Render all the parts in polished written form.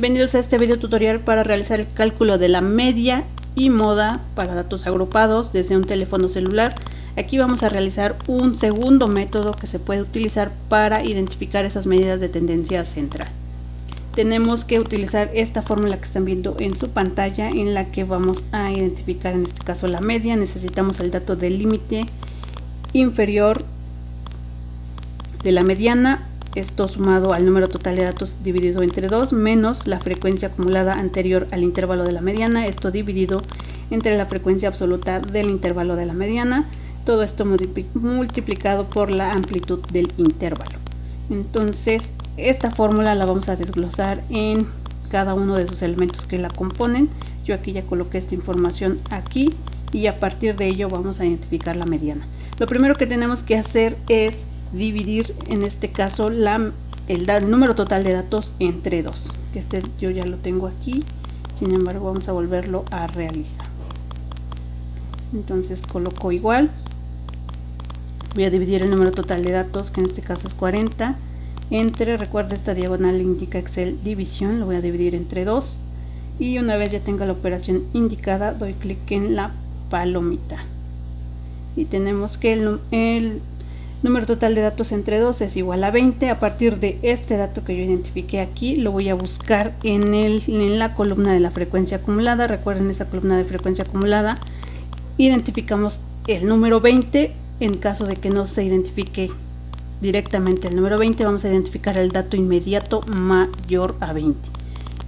Bienvenidos a este video tutorial para realizar el cálculo de la media y moda para datos agrupados desde un teléfono celular. Aquí vamos a realizar un segundo método que se puede utilizar para identificar esas medidas de tendencia central. Tenemos que utilizar esta fórmula que están viendo en su pantalla, en la que vamos a identificar en este caso la media. Necesitamos el dato del límite inferior de la mediana, esto sumado al número total de datos dividido entre 2, menos la frecuencia acumulada anterior al intervalo de la mediana, esto dividido entre la frecuencia absoluta del intervalo de la mediana, todo esto multiplicado por la amplitud del intervalo. Entonces esta fórmula la vamos a desglosar en cada uno de sus elementos que la componen. Yo aquí ya coloqué esta información aquí y a partir de ello vamos a identificar la mediana. Lo primero que tenemos que hacer es dividir en este caso el número total de datos entre 2, que yo ya lo tengo aquí, sin embargo vamos a volverlo a realizar. Entonces coloco igual, voy a dividir el número total de datos, que en este caso es 40, entre, recuerda esta diagonal indica Excel división, lo voy a dividir entre 2 y una vez ya tenga la operación indicada doy clic en la palomita y tenemos que el número total de datos entre 2 es igual a 20. A partir de este dato que yo identifiqué aquí, lo voy a buscar en la columna de la frecuencia acumulada. Recuerden esa columna de frecuencia acumulada. Identificamos el número 20. En caso de que no se identifique directamente el número 20, vamos a identificar el dato inmediato mayor a 20.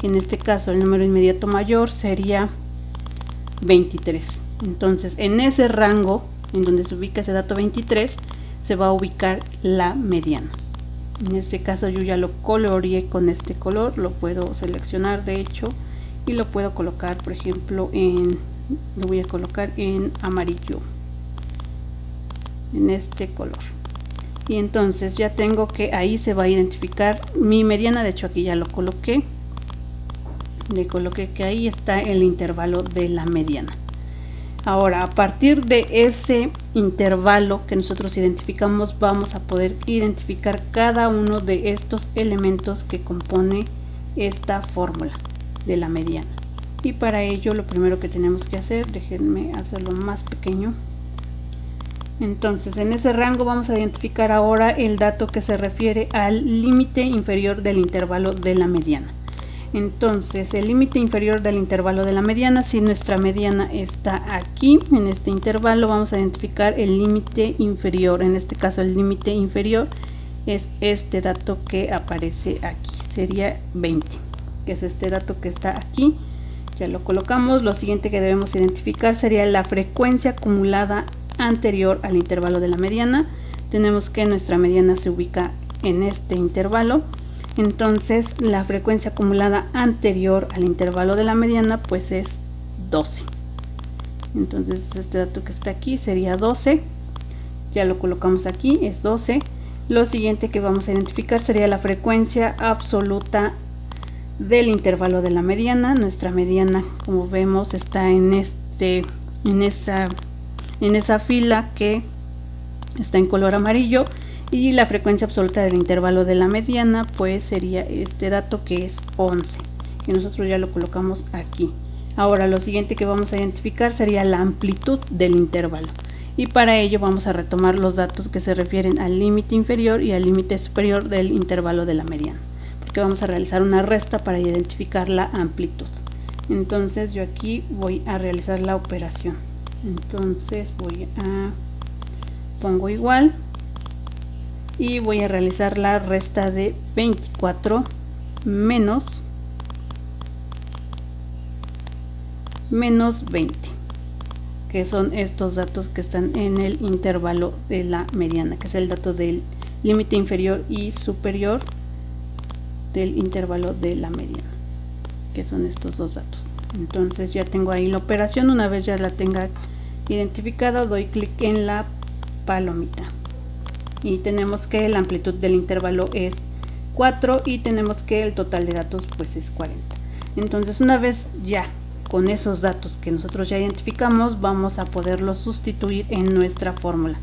Que en este caso el número inmediato mayor sería 23. Entonces en ese rango en donde se ubica ese dato 23, se va a ubicar la mediana. En este caso yo ya lo coloreé con este color, lo puedo seleccionar de hecho y lo puedo colocar, por ejemplo, lo voy a colocar en amarillo, en este color. Y entonces ya tengo que ahí se va a identificar mi mediana. De hecho aquí ya lo coloqué, le coloqué que ahí está el intervalo de la mediana. Ahora, a partir de ese intervalo que nosotros identificamos, vamos a poder identificar cada uno de estos elementos que compone esta fórmula de la mediana. Y para ello lo primero que tenemos que hacer, déjenme hacerlo más pequeño. Entonces en ese rango vamos a identificar ahora el dato que se refiere al límite inferior del intervalo de la mediana. Entonces el límite inferior del intervalo de la mediana, si nuestra mediana está aquí en este intervalo, vamos a identificar el límite inferior. En este caso el límite inferior es este dato que aparece aquí, sería 20, que es este dato que está aquí. Ya lo colocamos. Lo siguiente que debemos identificar sería la frecuencia acumulada anterior al intervalo de la mediana. Tenemos que nuestra mediana se ubica en este intervalo. Entonces la frecuencia acumulada anterior al intervalo de la mediana pues es 12. Entonces este dato que está aquí sería 12. Ya lo colocamos aquí, es 12. Lo siguiente que vamos a identificar sería la frecuencia absoluta del intervalo de la mediana. Nuestra mediana, como vemos, está en esa fila que está en color amarillo. Y la frecuencia absoluta del intervalo de la mediana pues sería este dato que es 11, que nosotros ya lo colocamos aquí. Ahora lo siguiente que vamos a identificar sería la amplitud del intervalo, y para ello vamos a retomar los datos que se refieren al límite inferior y al límite superior del intervalo de la mediana, porque vamos a realizar una resta para identificar la amplitud. Entonces yo aquí voy a realizar la operación. Entonces pongo igual y voy a realizar la resta de 24 menos 20, que son estos datos que están en el intervalo de la mediana, que es el dato del límite inferior y superior del intervalo de la mediana, que son estos dos datos. Entonces ya tengo ahí la operación. Una vez ya la tenga identificada, doy clic en la palomita y tenemos que la amplitud del intervalo es 4 y tenemos que el total de datos pues es 40. Entonces una vez ya con esos datos que nosotros ya identificamos, vamos a poderlos sustituir en nuestra fórmula,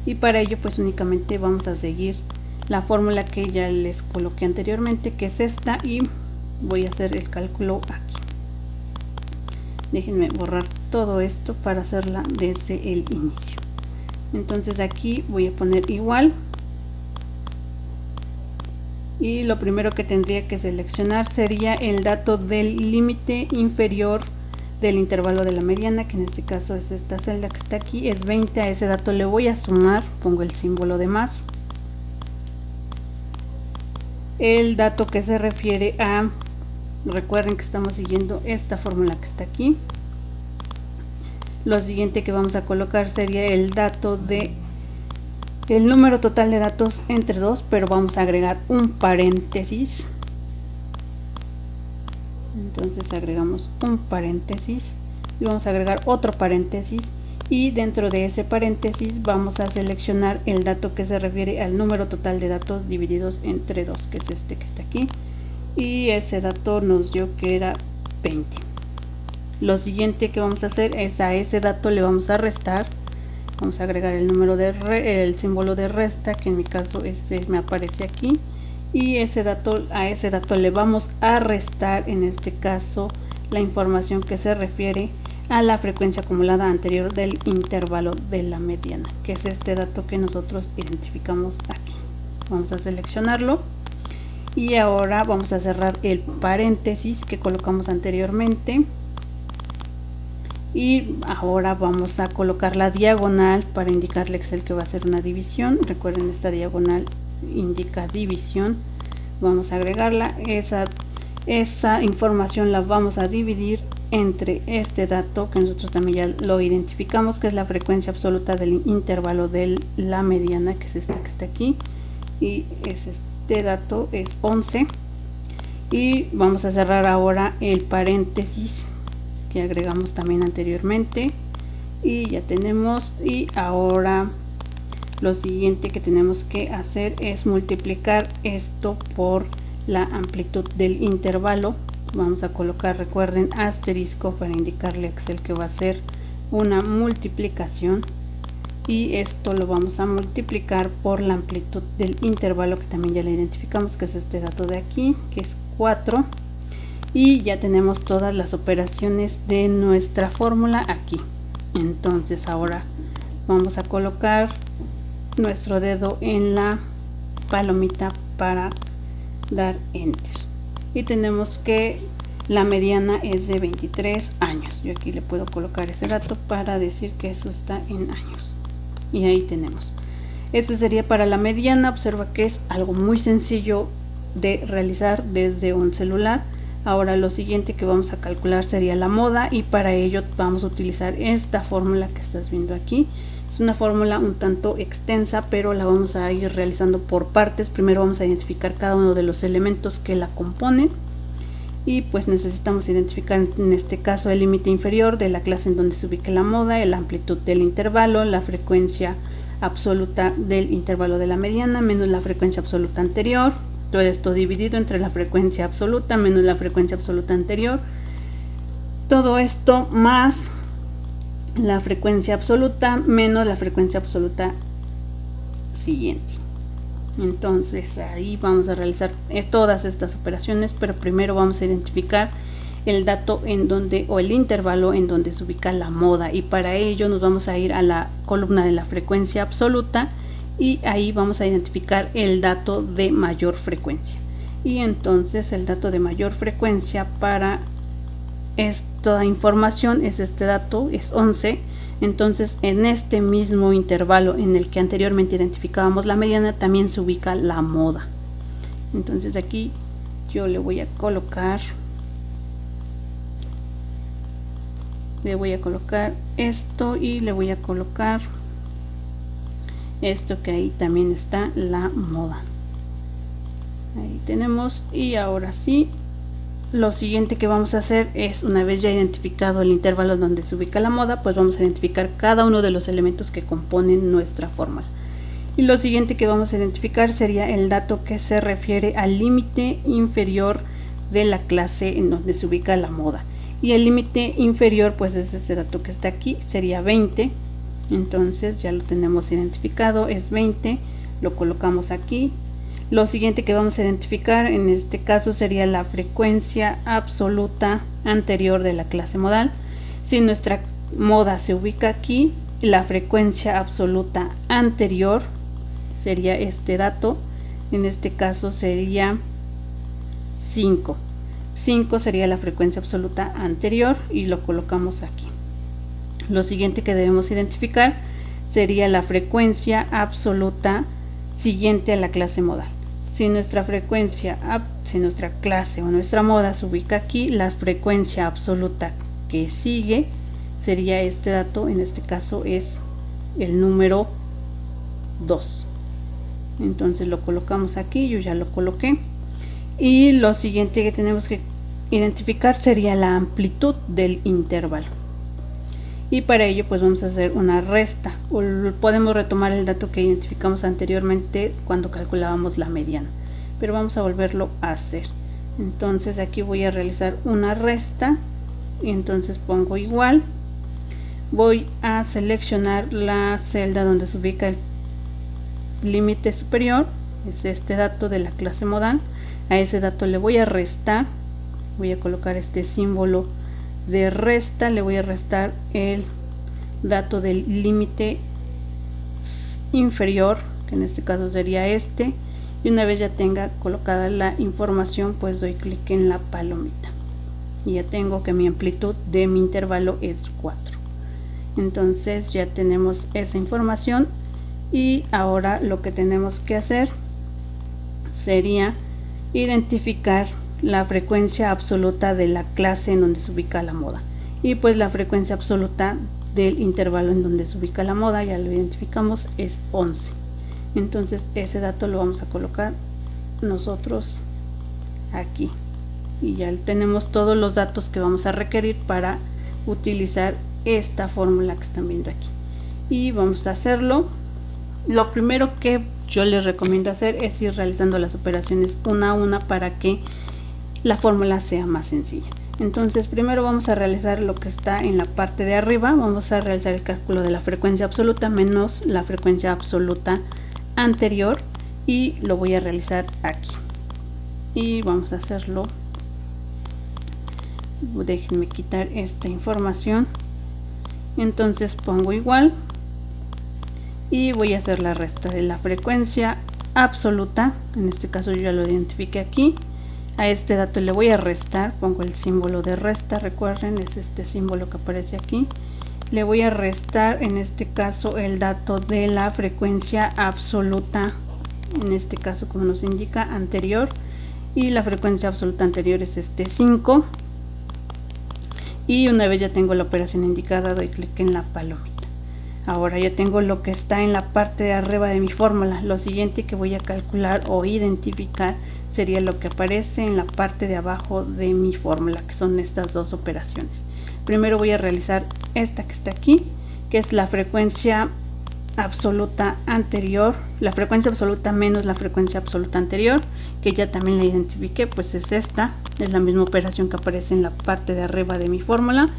y para ello pues únicamente vamos a seguir la fórmula que ya les coloqué anteriormente, que es esta, y voy a hacer el cálculo aquí. Déjenme borrar todo esto para hacerla desde el inicio. Entonces aquí voy a poner igual, y lo primero que tendría que seleccionar sería el dato del límite inferior del intervalo de la mediana, que en este caso es esta celda que está aquí, es 20. A ese dato le voy a sumar, pongo el símbolo de más, el dato que se refiere a, recuerden que estamos siguiendo esta fórmula que está aquí. Lo siguiente que vamos a colocar sería el dato de el número total de datos entre 2, pero vamos a agregar un paréntesis. Entonces agregamos un paréntesis y vamos a agregar otro paréntesis, y dentro de ese paréntesis vamos a seleccionar el dato que se refiere al número total de datos divididos entre 2, que es este que está aquí, y ese dato nos dio que era 20. Lo siguiente que vamos a hacer es a ese dato le vamos a restar, vamos a agregar el número de el símbolo de resta, que en mi caso me aparece aquí, y ese dato, a ese dato le vamos a restar en este caso la información que se refiere a la frecuencia acumulada anterior del intervalo de la mediana, que es este dato que nosotros identificamos aquí. Vamos a seleccionarlo y ahora vamos a cerrar el paréntesis que colocamos anteriormente, y ahora vamos a colocar la diagonal para indicarle a Excel que va a ser una división. Recuerden, esta diagonal indica división. Vamos a agregarla, esa información la vamos a dividir entre este dato que nosotros también ya lo identificamos, que es la frecuencia absoluta del intervalo de la mediana, que es esta que está aquí, y este dato es 11. Y vamos a cerrar ahora el paréntesis que agregamos también anteriormente, y ya tenemos. Y ahora lo siguiente que tenemos que hacer es multiplicar esto por la amplitud del intervalo. Vamos a colocar, recuerden, asterisco para indicarle a Excel que va a ser una multiplicación, y esto lo vamos a multiplicar por la amplitud del intervalo que también ya le identificamos, que es este dato de aquí, que es 4. Y ya tenemos todas las operaciones de nuestra fórmula aquí. Entonces ahora vamos a colocar nuestro dedo en la palomita para dar enter, y tenemos que la mediana es de 23 años. Yo aquí le puedo colocar ese dato para decir que eso está en años, y ahí tenemos. Este sería para la mediana. Observa que es algo muy sencillo de realizar desde un celular. Ahora lo siguiente que vamos a calcular sería la moda, y para ello vamos a utilizar esta fórmula que estás viendo aquí. Es una fórmula un tanto extensa, pero la vamos a ir realizando por partes. Primero vamos a identificar cada uno de los elementos que la componen, y pues necesitamos identificar en este caso el límite inferior de la clase en donde se ubique la moda, la amplitud del intervalo, la frecuencia absoluta del intervalo de la mediana menos la frecuencia absoluta anterior. Todo esto dividido entre la frecuencia absoluta menos la frecuencia absoluta anterior. Todo esto más la frecuencia absoluta menos la frecuencia absoluta siguiente. Entonces ahí vamos a realizar todas estas operaciones, pero primero vamos a identificar el dato en donde, o el intervalo en donde se ubica la moda, y para ello nos vamos a ir a la columna de la frecuencia absoluta, y ahí vamos a identificar el dato de mayor frecuencia. Y entonces el dato de mayor frecuencia para esta información es este dato, es 11. Entonces en este mismo intervalo en el que anteriormente identificábamos la mediana también se ubica la moda. Entonces aquí yo le voy a colocar esto, y le voy a colocar esto, que ahí también está la moda. Ahí tenemos. Y ahora sí, lo siguiente que vamos a hacer es, una vez ya identificado el intervalo donde se ubica la moda, pues vamos a identificar cada uno de los elementos que componen nuestra fórmula. Y lo siguiente que vamos a identificar sería el dato que se refiere al límite inferior de la clase en donde se ubica la moda. Y el límite inferior pues es este dato que está aquí, sería 20. Entonces ya lo tenemos identificado, es 20, lo colocamos aquí. Lo siguiente que vamos a identificar en este caso sería la frecuencia absoluta anterior de la clase modal. Si nuestra moda se ubica aquí, la frecuencia absoluta anterior sería este dato. En este caso sería 5. 5 sería la frecuencia absoluta anterior y lo colocamos aquí. Lo siguiente que debemos identificar sería la frecuencia absoluta siguiente a la clase modal. Si nuestra clase o nuestra moda se ubica aquí, la frecuencia absoluta que sigue sería este dato. En este caso es el número 2. Entonces lo colocamos aquí, yo ya lo coloqué. Y lo siguiente que tenemos que identificar sería la amplitud del intervalo. Y para ello pues vamos a hacer una resta, o podemos retomar el dato que identificamos anteriormente cuando calculábamos la mediana, pero vamos a volverlo a hacer. Entonces aquí voy a realizar una resta y entonces pongo igual. Voy a seleccionar la celda donde se ubica el límite superior, es este dato de la clase modal. A ese dato le voy a restar, voy a colocar este símbolo de resta, le voy a restar el dato del límite inferior, que en este caso sería este, y una vez ya tenga colocada la información pues doy clic en la palomita y ya tengo que mi amplitud de mi intervalo es 4. Entonces ya tenemos esa información y ahora lo que tenemos que hacer sería identificar la frecuencia absoluta de la clase en donde se ubica la moda, y pues la frecuencia absoluta del intervalo en donde se ubica la moda, ya lo identificamos, es 11. Entonces ese dato lo vamos a colocar nosotros aquí y ya tenemos todos los datos que vamos a requerir para utilizar esta fórmula que están viendo aquí. Y vamos a hacerlo. Lo primero que yo les recomiendo hacer es ir realizando las operaciones una a una para que la fórmula sea más sencilla. Entonces primero vamos a realizar lo que está en la parte de arriba, vamos a realizar el cálculo de la frecuencia absoluta menos la frecuencia absoluta anterior y lo voy a realizar aquí. Y vamos a hacerlo, déjenme quitar esta información. Entonces pongo igual y voy a hacer la resta de la frecuencia absoluta, en este caso yo ya lo identifiqué aquí. A este dato le voy a restar, pongo el símbolo de resta, recuerden, es este símbolo que aparece aquí. Le voy a restar en este caso el dato de la frecuencia absoluta, en este caso como nos indica anterior, y la frecuencia absoluta anterior es este 5. Y una vez ya tengo la operación indicada doy clic en la palomita. Ahora ya tengo lo que está en la parte de arriba de mi fórmula. Lo siguiente que voy a calcular o identificar sería lo que aparece en la parte de abajo de mi fórmula, que son estas dos operaciones. Primero voy a realizar esta que está aquí, que es la frecuencia absoluta anterior, la frecuencia absoluta menos la frecuencia absoluta anterior, que ya también la identifiqué, pues es esta, es la misma operación que aparece en la parte de arriba de mi fórmula.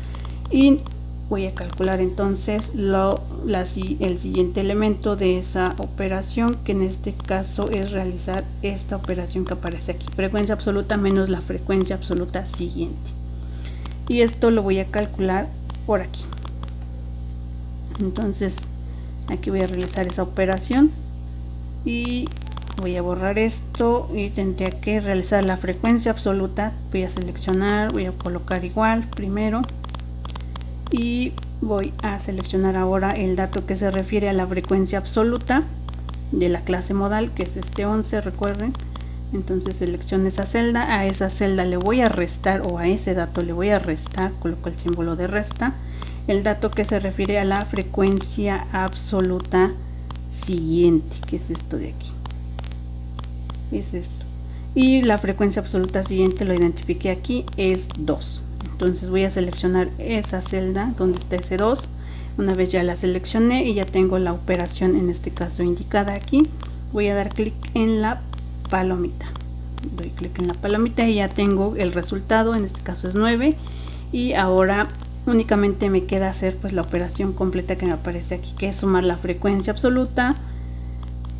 Y voy a calcular entonces el siguiente elemento de esa operación, que en este caso es realizar esta operación que aparece aquí, frecuencia absoluta menos la frecuencia absoluta siguiente, y esto lo voy a calcular por aquí. Entonces aquí voy a realizar esa operación y voy a borrar esto y tendría que realizar la frecuencia absoluta. Voy a seleccionar, voy a colocar igual primero y voy a seleccionar ahora el dato que se refiere a la frecuencia absoluta de la clase modal, que es este 11, recuerden. Entonces selecciono esa celda, a esa celda le voy a restar, o a ese dato le voy a restar, coloco el símbolo de resta, el dato que se refiere a la frecuencia absoluta siguiente, que es esto de aquí, es esto, y la frecuencia absoluta siguiente lo identifiqué aquí, es 2. Entonces voy a seleccionar esa celda donde está ese 2. Una vez ya la seleccioné y ya tengo la operación en este caso indicada aquí, voy a dar clic en la palomita, doy clic en la palomita y ya tengo el resultado, en este caso es 9. Y ahora únicamente me queda hacer pues la operación completa que me aparece aquí, que es sumar la frecuencia absoluta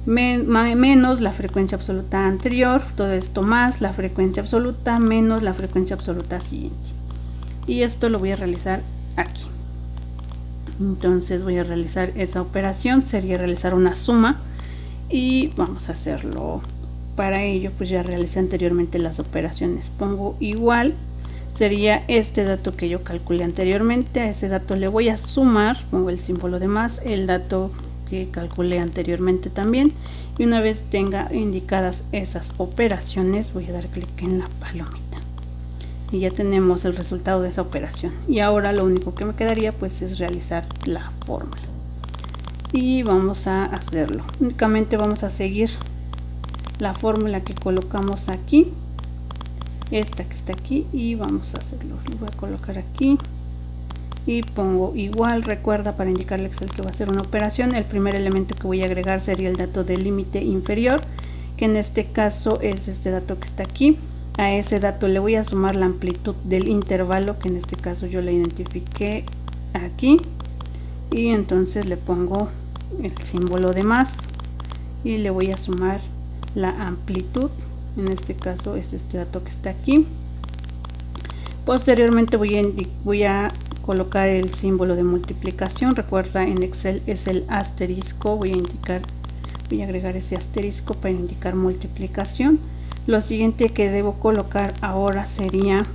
menos la frecuencia absoluta anterior, todo esto más la frecuencia absoluta menos la frecuencia absoluta siguiente. Y esto lo voy a realizar aquí. Entonces voy a realizar esa operación, sería realizar una suma y vamos a hacerlo. Para ello pues ya realicé anteriormente las operaciones. Pongo igual, sería este dato que yo calculé anteriormente, a ese dato le voy a sumar, pongo el símbolo de más, el dato que calculé anteriormente también, y una vez tenga indicadas esas operaciones voy a dar clic en la palomita y ya tenemos el resultado de esa operación. Y ahora lo único que me quedaría pues es realizar la fórmula y vamos a hacerlo. Únicamente vamos a seguir la fórmula que colocamos aquí, esta que está aquí, y vamos a hacerlo. Lo voy a colocar aquí y pongo igual. Recuerda, para indicarle a Excel que va a hacer una operación, el primer elemento que voy a agregar sería el dato del límite inferior, que en este caso es este dato que está aquí. A ese dato le voy a sumar la amplitud del intervalo, que en este caso yo la identifiqué aquí, y entonces le pongo el símbolo de más y le voy a sumar la amplitud, en este caso es este dato que está aquí. Posteriormente voy a colocar el símbolo de multiplicación. Recuerda, en Excel es el asterisco, voy a agregar ese asterisco para indicar multiplicación. Lo siguiente que debo colocar ahora sería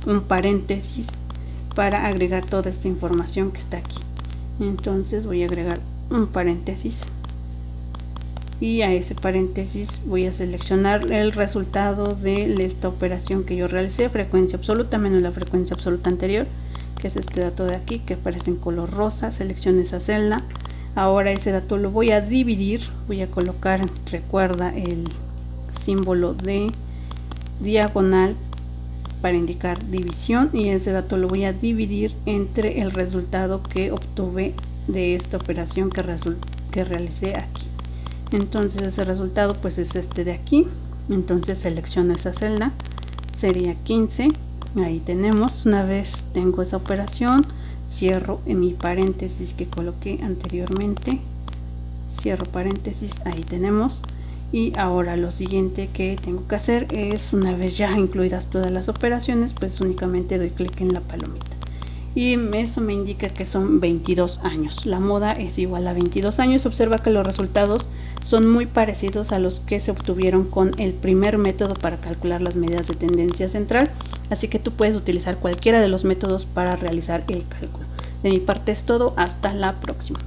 un paréntesis para agregar toda esta información que está aquí. Entonces voy a agregar un paréntesis y a ese paréntesis voy a seleccionar el resultado de esta operación que yo realicé, frecuencia absoluta menos la frecuencia absoluta anterior, que es este dato de aquí que aparece en color rosa. Selecciono esa celda. Ahora ese dato lo voy a dividir, voy a colocar, recuerda, el símbolo de diagonal para indicar división, y ese dato lo voy a dividir entre el resultado que obtuve de esta operación que realicé aquí. Entonces ese resultado pues es este de aquí. Entonces selecciono esa celda, sería 15. Ahí tenemos. Una vez tengo esa operación, cierro en mi paréntesis que coloqué anteriormente, cierro paréntesis, ahí tenemos. Y ahora lo siguiente que tengo que hacer es, una vez ya incluidas todas las operaciones, pues únicamente doy clic en la palomita y eso me indica que son 22 años. La moda es igual a 22 años. Observa que los resultados son muy parecidos a los que se obtuvieron con el primer método para calcular las medidas de tendencia central, así que tú puedes utilizar cualquiera de los métodos para realizar el cálculo. De mi parte es todo, hasta la próxima.